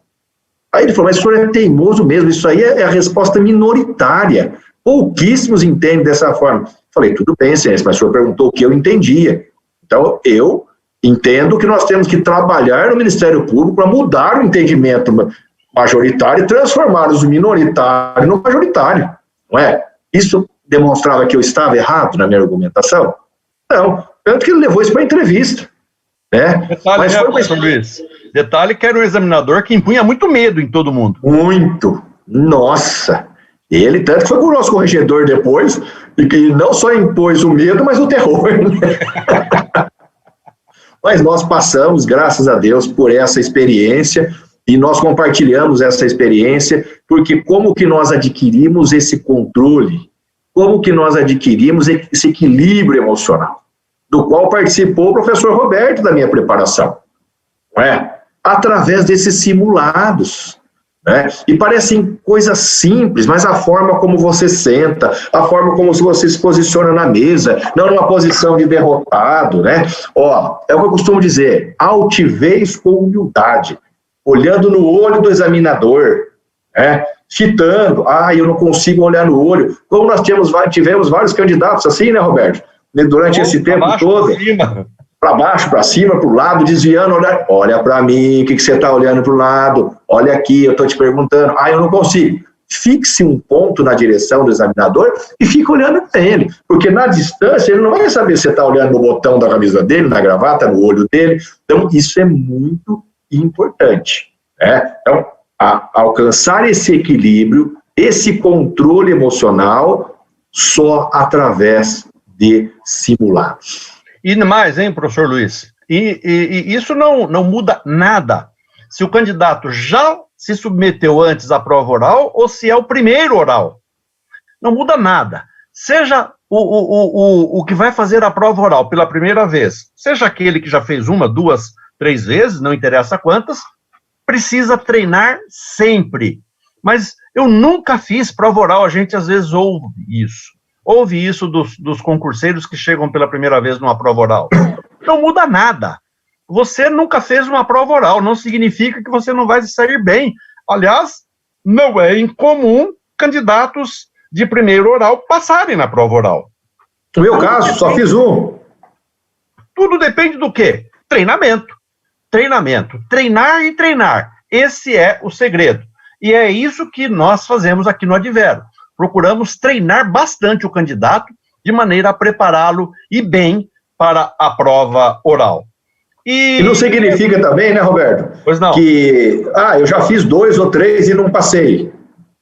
Aí ele falou, mas o senhor é teimoso mesmo, isso aí é a resposta minoritária, pouquíssimos entendem dessa forma. Eu falei, tudo bem, excelência, mas o senhor perguntou o que eu entendia. Então, eu entendo que nós temos que trabalhar no Ministério Público para mudar o entendimento majoritário e transformar os minoritários no majoritário, não é? Isso demonstrava que eu estava errado na minha argumentação? Não, tanto que ele levou isso para a entrevista. Né?
Detalhe, mas foi professor Luiz, detalhe que era um examinador que impunha muito medo em todo mundo.
Muito. Nossa. Ele tanto que foi o nosso corregedor depois, e que não só impôs o medo, mas o terror. Né? Mas nós passamos, graças a Deus, por essa experiência, e nós compartilhamos essa experiência, porque como que nós adquirimos esse controle? Como que nós adquirimos esse equilíbrio emocional? Do qual participou o professor Roberto da minha preparação, não é? Através desses simulados, né? E parecem coisas simples, mas a forma como você senta, a forma como você se posiciona na mesa, não numa posição de derrotado, né? Ó, é o que eu costumo dizer, altivez com humildade, olhando no olho do examinador, né? Citando, eu não consigo olhar no olho, como nós tivemos vários candidatos assim, né, Roberto? Durante esse tempo todo, para baixo, para cima, para o lado, desviando, olha para mim, o que você está olhando para o lado, olha aqui, eu estou te perguntando, eu não consigo. Fixe um ponto na direção do examinador e fica olhando para ele, porque na distância ele não vai saber se você está olhando no botão da camisa dele, na gravata, no olho dele, então isso é muito importante, né? Então, alcançar esse equilíbrio, esse controle emocional, só através de simulados.
E mais, hein, professor Luiz? E isso não muda nada se o candidato já se submeteu antes à prova oral ou se é o primeiro oral. Não muda nada. Seja o que vai fazer a prova oral pela primeira vez, seja aquele que já fez 1, 2, 3 vezes, não interessa quantas, precisa treinar sempre. Mas eu nunca fiz prova oral, a gente às vezes ouve isso. Ouve isso dos concurseiros que chegam pela primeira vez numa prova oral. Não muda nada. Você nunca fez uma prova oral, não significa que você não vai sair bem. Aliás, não é incomum candidatos de primeiro oral passarem na prova oral.
No meu caso, só fiz um.
Tudo depende do quê? Treinamento. Treinamento. Treinar e treinar. Esse é o segredo. E é isso que nós fazemos aqui no Advero. Procuramos treinar bastante o candidato de maneira a prepará-lo e bem para a prova oral.
E não significa também, né, Roberto?
Pois não.
Que, eu já fiz 2 ou 3 e não passei.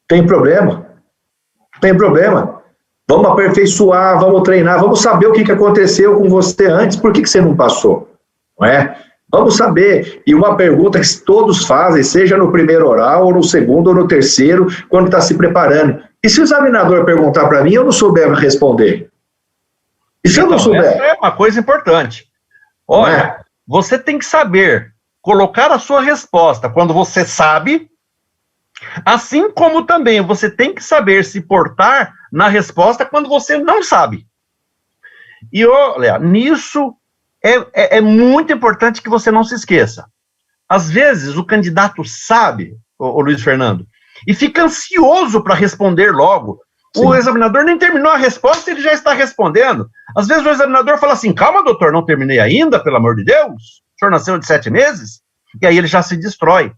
Tem problema. Tem problema. Vamos aperfeiçoar, vamos treinar, vamos saber o que aconteceu com você antes, por que você não passou? Não é? Vamos saber. E uma pergunta que todos fazem, seja no primeiro oral, ou no segundo, ou no terceiro, quando está se preparando. E se o examinador perguntar para mim, eu não souber responder? E se eu não souber?
Essa é uma coisa importante. Olha, você tem que saber colocar a sua resposta quando você sabe, assim como também você tem que saber se portar na resposta quando você não sabe. E olha, nisso é muito importante que você não se esqueça. Às vezes o candidato sabe, o Luiz Fernando, e fica ansioso para responder logo. Sim. O examinador nem terminou a resposta e ele já está respondendo. Às vezes o examinador fala assim, calma doutor, não terminei ainda, pelo amor de Deus, o senhor nasceu de 7 meses? E aí ele já se destrói.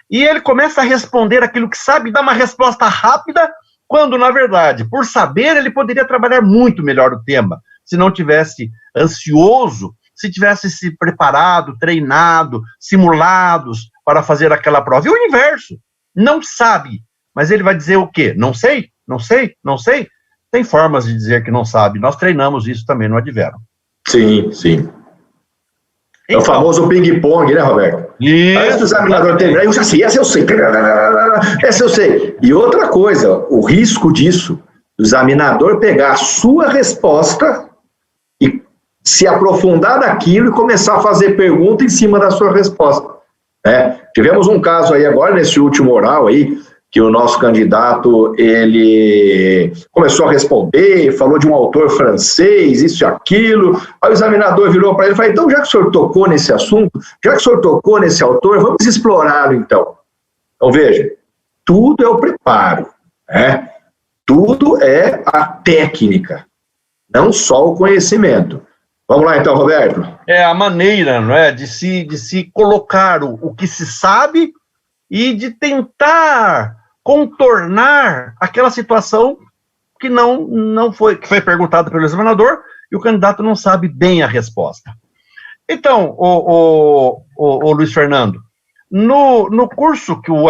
e ele começa a responder aquilo que sabe, dá uma resposta rápida, quando, na verdade, por saber, ele poderia trabalhar muito melhor o tema, se não tivesse ansioso, se tivesse se preparado, treinado, simulados para fazer aquela prova. E o inverso, não sabe, mas ele vai dizer o quê? Não sei, não sei, não sei. Tem formas de dizer que não sabe, nós treinamos isso também no Adverum.
Sim, sim. É
então,
o famoso ping-pong, né, Roberto?
Isso.
Antes do examinador terminar, eu já sei, essa eu sei, essa eu sei. E outra coisa, o risco disso, o examinador pegar a sua resposta e se aprofundar naquilo e começar a fazer pergunta em cima da sua resposta. Tivemos um caso aí agora, nesse último oral aí, que o nosso candidato, ele começou a responder, falou de um autor francês, isso e aquilo, aí o examinador virou para ele e falou, então, já que o senhor tocou nesse assunto, já que o senhor tocou nesse autor, vamos explorá-lo, então. Então, veja, tudo é o preparo, tudo é a técnica, não só o conhecimento. Vamos lá, então, Roberto.
É a maneira, não é, de se colocar o que se sabe e de tentar contornar aquela situação que que foi perguntada pelo examinador e o candidato não sabe bem a resposta. Então, o Luiz Fernando, no curso que o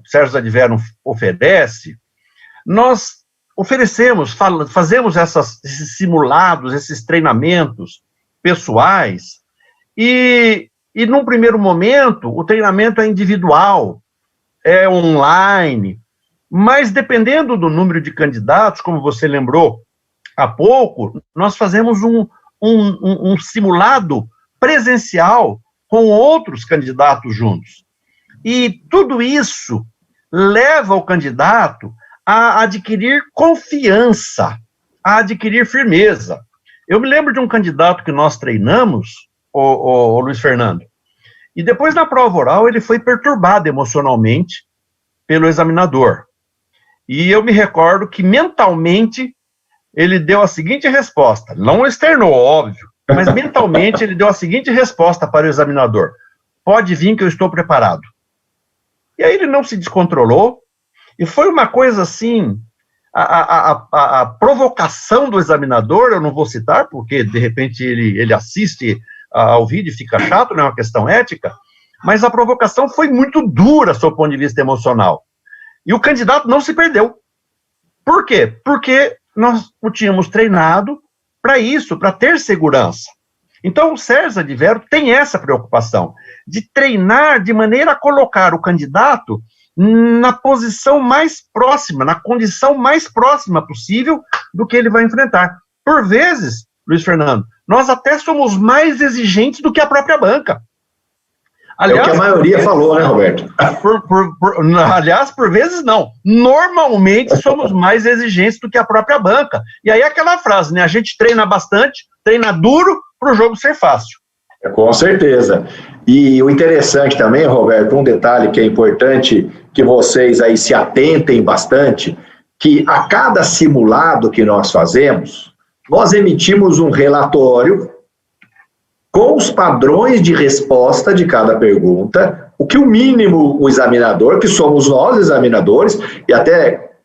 Sérgio Adverum oferece, nós fazemos esses simulados, esses treinamentos pessoais e num primeiro momento o treinamento é individual, é online, mas dependendo do número de candidatos, como você lembrou há pouco, nós fazemos um simulado presencial com outros candidatos juntos. E tudo isso leva o candidato a adquirir confiança, a adquirir firmeza. Eu me lembro de um candidato que nós treinamos, o Luiz Fernando, e depois na prova oral ele foi perturbado emocionalmente pelo examinador. E eu me recordo que mentalmente ele deu a seguinte resposta, não externou, óbvio, mas mentalmente ele deu a seguinte resposta para o examinador, pode vir que eu estou preparado. E aí ele não se descontrolou, e foi uma coisa assim, a provocação do examinador, eu não vou citar, porque de repente ele assiste ao vídeo e fica chato, não é uma questão ética, mas a provocação foi muito dura, sob o ponto de vista emocional. E o candidato não se perdeu. Por quê? Porque nós o tínhamos treinado para isso, para ter segurança. Então, o Sérgio Adverum tem essa preocupação, de treinar de maneira a colocar o candidato na posição mais próxima, na condição mais próxima possível do que ele vai enfrentar. Por vezes, Luiz Fernando, nós até somos mais exigentes do que a própria banca. Aliás,
é o que a maioria falou, né, Roberto?
Aliás, por vezes não. Normalmente somos mais exigentes do que a própria banca. E aí aquela frase, né? A gente treina bastante, treina duro para o jogo ser fácil.
Com certeza. E o interessante também, Roberto, um detalhe que é importante que vocês aí se atentem bastante, que a cada simulado que nós fazemos, nós emitimos um relatório com os padrões de resposta de cada pergunta, o que o mínimo o examinador, que somos nós examinadores, e até,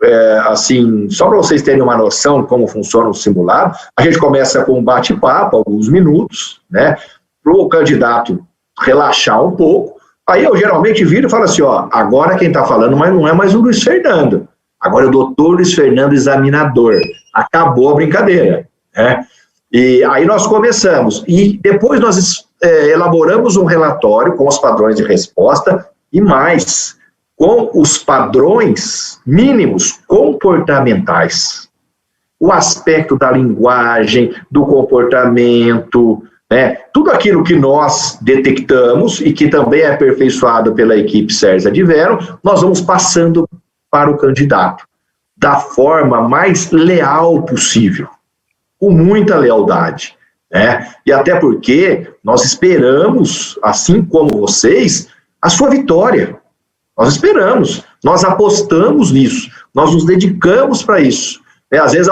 assim, só para vocês terem uma noção de como funciona o simulado, a gente começa com um bate-papo, alguns minutos, né, para o candidato relaxar um pouco, aí eu geralmente viro e falo assim, ó, agora quem está falando mas não é mais o Luiz Fernando, agora é o doutor Luiz Fernando examinador, acabou a brincadeira, né? E aí nós começamos, e depois nós elaboramos um relatório com os padrões de resposta, e mais, com os padrões mínimos comportamentais. O aspecto da linguagem, do comportamento, né? Tudo aquilo que nós detectamos e que também é aperfeiçoado pela equipe Sérgio Adverum, nós vamos passando para o candidato, da forma mais leal possível, com muita lealdade, né? E até porque nós esperamos, assim como vocês, a sua vitória. Nós esperamos, nós apostamos nisso, nós nos dedicamos para isso. Às vezes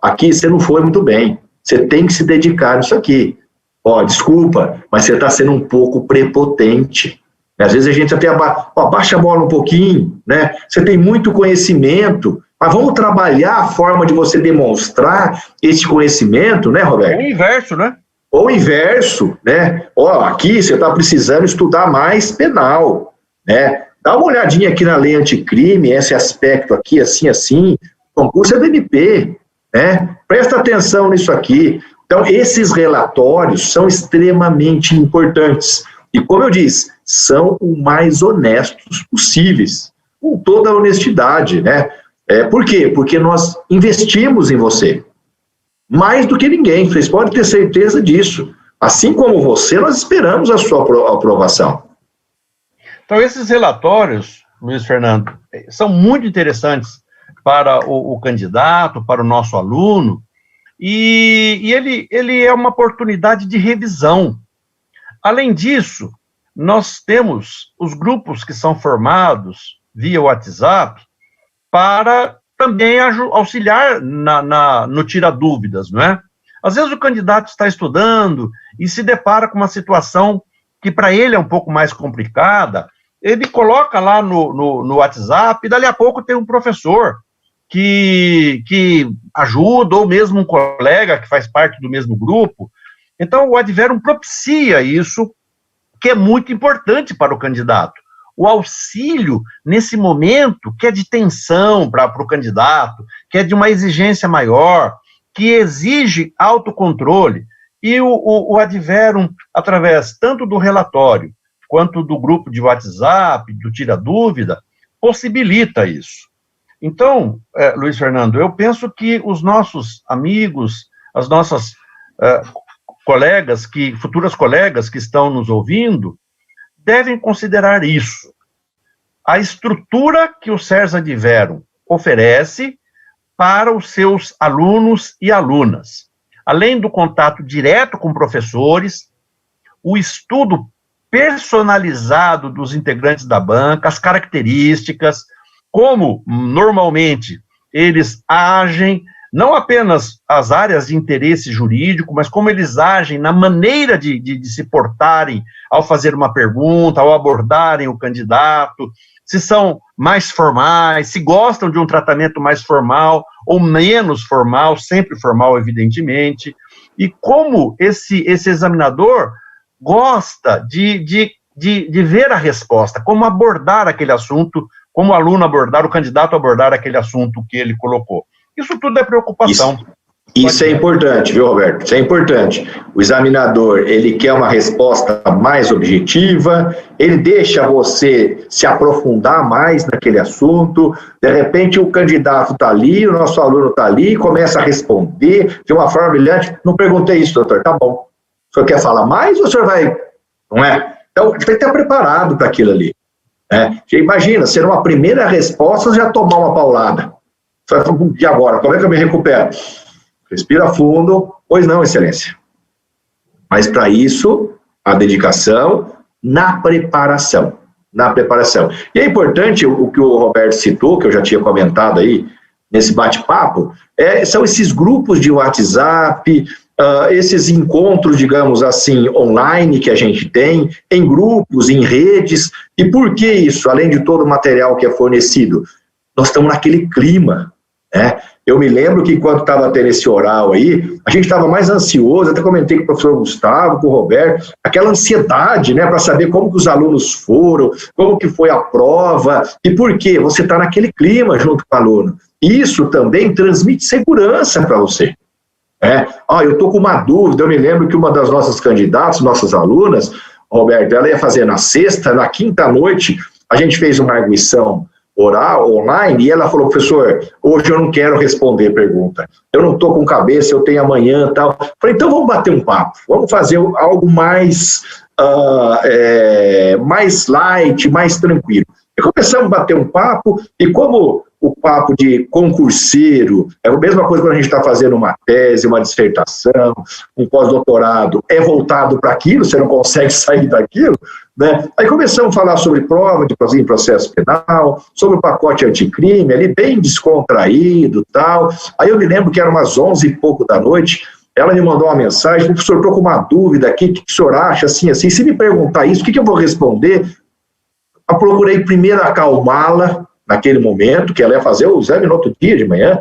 aqui você não foi muito bem, você tem que se dedicar nisso aqui. Desculpa, mas você está sendo um pouco prepotente. Às vezes a gente até abaixa a bola um pouquinho, né? Você tem muito conhecimento, mas vamos trabalhar a forma de você demonstrar esse conhecimento, né, Roberto?
Ou o inverso, né?
Ou o inverso, né? Ó, aqui você está precisando estudar mais penal, né? Dá uma olhadinha aqui na lei anticrime, esse aspecto aqui, assim, concurso é do MP, né? Presta atenção nisso aqui. Então, esses relatórios são extremamente importantes. E, como eu disse, são o mais honestos possíveis, com toda a honestidade, né? Por quê? Porque nós investimos em você. Mais do que ninguém, vocês podem ter certeza disso. Assim como você, nós esperamos a sua aprovação.
Então, esses relatórios, Luiz Fernando, são muito interessantes para o candidato, para o nosso aluno, e ele é uma oportunidade de revisão. Além disso, nós temos os grupos que são formados via WhatsApp para também auxiliar no tira dúvidas, não é? Às vezes o candidato está estudando e se depara com uma situação que para ele é um pouco mais complicada, ele coloca lá no WhatsApp e dali a pouco tem um professor que ajuda, ou mesmo um colega que faz parte do mesmo grupo. Então o Adverum propicia isso, que é muito importante para o candidato. O auxílio nesse momento que é de tensão para o candidato, que é de uma exigência maior, que exige autocontrole, e o Adverum, através tanto do relatório, quanto do grupo de WhatsApp, do Tira Dúvida, possibilita isso. Então, Luiz Fernando, eu penso que os nossos amigos, as nossas futuras colegas que estão nos ouvindo, devem considerar isso. A estrutura que o CERS Adverum oferece para os seus alunos e alunas. Além do contato direto com professores, o estudo personalizado dos integrantes da banca, as características, como normalmente eles agem, não apenas as áreas de interesse jurídico, mas como eles agem na maneira de se portarem ao fazer uma pergunta, ao abordarem o candidato, se são mais formais, se gostam de um tratamento mais formal ou menos formal, sempre formal, evidentemente, e como esse examinador gosta de ver a resposta, como abordar aquele assunto, como o aluno abordar, o candidato abordar aquele assunto que ele colocou. Isso tudo é preocupação.
Isso é importante, viu, Roberto? Isso é importante. O examinador, ele quer uma resposta mais objetiva, ele deixa você se aprofundar mais naquele assunto, de repente o candidato está ali, o nosso aluno está ali, começa a responder de uma forma brilhante. Não perguntei isso, doutor, tá bom. O senhor quer falar mais ou o senhor vai... Não é? Então, tem que estar preparado para aquilo ali. Né? Imagina, ser uma primeira resposta, já tomar uma paulada. E agora, como é que eu me recupero? Respira fundo. Pois não, excelência. Mas para isso, a dedicação na preparação. Na preparação. E é importante o que o Roberto citou, que eu já tinha comentado aí, nesse bate-papo, são esses grupos de WhatsApp, esses encontros, digamos assim, online que a gente tem, em grupos, em redes. E por que isso? Além de todo o material que é fornecido, nós estamos naquele clima, né? Eu me lembro que quando estava tendo esse oral aí, a gente estava mais ansioso, até comentei com o professor Gustavo, com o Roberto, aquela ansiedade, né, para saber como que os alunos foram, como que foi a prova, e por quê? Você está naquele clima junto com o aluno. Isso também transmite segurança para você. Eu estou com uma dúvida, eu me lembro que uma das nossas candidatas, nossas alunas, Roberto, ela ia fazer na sexta, na quinta noite, a gente fez uma arguição oral, online, e ela falou, professor, hoje eu não quero responder pergunta, eu não estou com cabeça, eu tenho amanhã e tal. Falei, então vamos bater um papo, vamos fazer algo mais, mais light, mais tranquilo. E começamos a bater um papo, e como o papo de concurseiro, é a mesma coisa quando a gente está fazendo uma tese, uma dissertação, um pós-doutorado, é voltado para aquilo, você não consegue sair daquilo, né? Aí começamos a falar sobre prova de processo penal, sobre o pacote anticrime, ali bem descontraído e tal. Aí eu me lembro que era umas 11 e pouco da noite, ela me mandou uma mensagem, professor, estou com uma dúvida aqui, o que o senhor acha, assim, se me perguntar isso, o que eu vou responder? Eu procurei primeiro acalmá-la naquele momento, que ela ia fazer o exame no outro dia de manhã.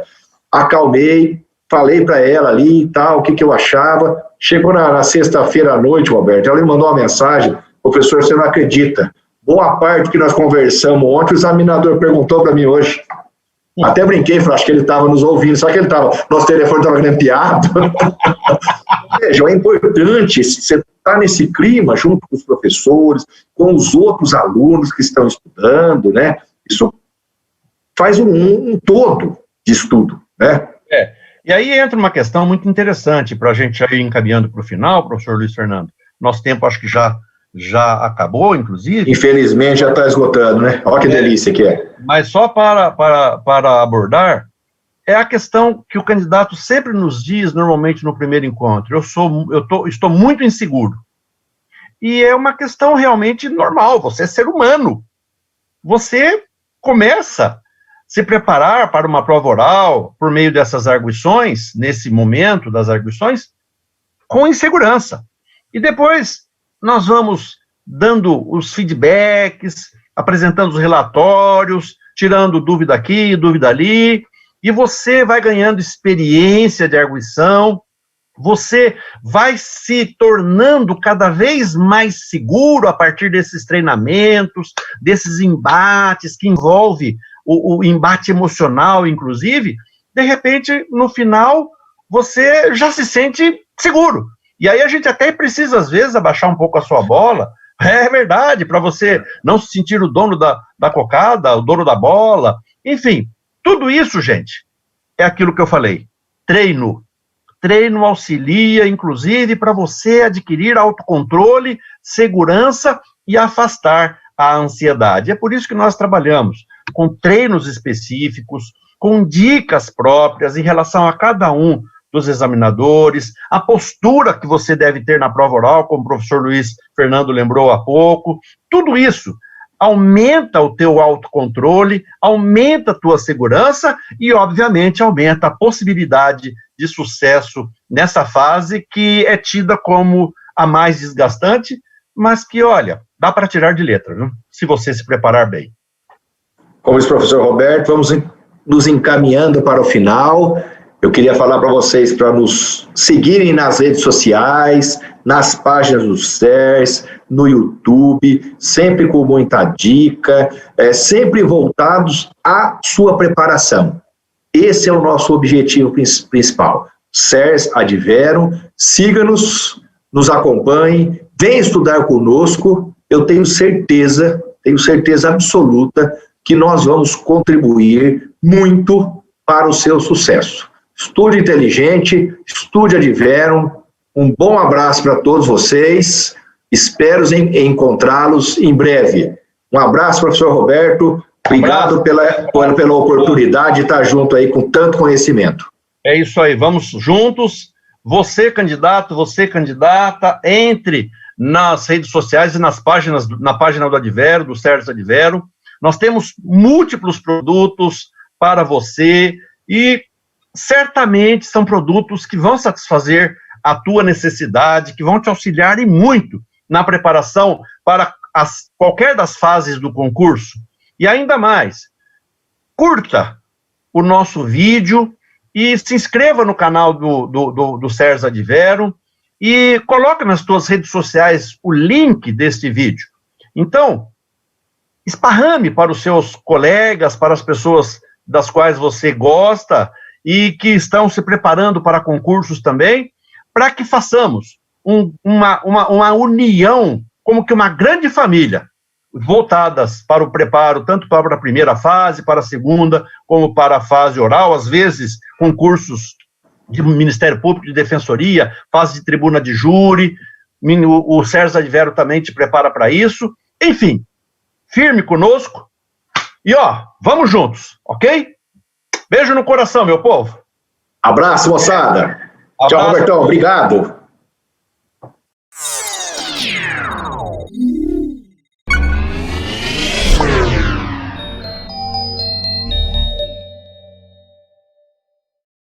Acalmei, falei para ela ali e tal, o que eu achava. Chegou na sexta-feira à noite, Roberto, ela me mandou uma mensagem: professor, você não acredita, boa parte do que nós conversamos ontem, o examinador perguntou para mim hoje. Até brinquei, acho que ele estava nos ouvindo, só que ele estava, nosso telefone estava grampeado. Veja, é importante você estar nesse clima junto com os professores, com os outros alunos que estão estudando, né? Isso faz um todo de estudo, né?
E aí entra uma questão muito interessante para a gente ir encaminhando para o final, professor Luiz Fernando. Nosso tempo acho que já acabou, inclusive.
Infelizmente já está esgotando, né? Olha que delícia que é.
Mas só para abordar, é a questão que o candidato sempre nos diz, normalmente no primeiro encontro: estou muito inseguro. E é uma questão realmente normal, você é ser humano. Você começa a se preparar para uma prova oral, por meio dessas arguições, nesse momento das arguições, com insegurança. E depois nós vamos dando os feedbacks, apresentando os relatórios, tirando dúvida aqui, dúvida ali, e você vai ganhando experiência de arguição, você vai se tornando cada vez mais seguro a partir desses treinamentos, desses embates que envolve o embate emocional, inclusive. De repente, no final, você já se sente seguro. E aí a gente até precisa, às vezes, abaixar um pouco a sua bola. É verdade, para você não se sentir o dono da cocada, o dono da bola. Enfim, tudo isso, gente, é aquilo que eu falei. Treino. Treino auxilia, inclusive, para você adquirir autocontrole, segurança e afastar a ansiedade. É por isso que nós trabalhamos com treinos específicos, com dicas próprias em relação a cada um dos examinadores, a postura que você deve ter na prova oral, como o professor Luiz Fernando lembrou há pouco. Tudo isso aumenta o teu autocontrole, aumenta a tua segurança e, obviamente, aumenta a possibilidade de sucesso nessa fase que é tida como a mais desgastante, mas que, olha, dá para tirar de letra, viu? Se você se preparar bem.
Como disse o professor Roberto, vamos nos encaminhando para o final. Eu queria falar para vocês para nos seguirem nas redes sociais, nas páginas do SERS, no YouTube, sempre com muita dica, sempre voltados à sua preparação. Esse é o nosso objetivo principal. SERS Adverum, siga-nos, nos acompanhe, venha estudar conosco. Eu tenho certeza absoluta que nós vamos contribuir muito para o seu sucesso. Estude inteligente, estude Adverum. Um bom abraço para todos vocês. Espero encontrá-los em breve. Um abraço, professor Roberto. Obrigado pela oportunidade de estar junto aí com tanto conhecimento.
É isso aí, vamos juntos. Você, candidato, você, candidata, entre nas redes sociais e na página do Adverum, do SERS Adverum. Nós temos múltiplos produtos para você e certamente são produtos que vão satisfazer a tua necessidade, que vão te auxiliar e muito na preparação para qualquer das fases do concurso. E ainda mais, curta o nosso vídeo e se inscreva no canal do SERS Adverum e coloque nas tuas redes sociais o link deste vídeo. Então, esparrame para os seus colegas, para as pessoas das quais você gosta e que estão se preparando para concursos também, para que façamos uma união, como que uma grande família, voltadas para o preparo, tanto para a primeira fase, para a segunda, como para a fase oral, às vezes concursos de Ministério Público, de Defensoria, fase de tribuna de júri, o SERS Adverum também te prepara para isso. Enfim, firme conosco e, vamos juntos, ok? Beijo no coração, meu povo.
Abraço, moçada. Tchau, Robertão. Obrigado.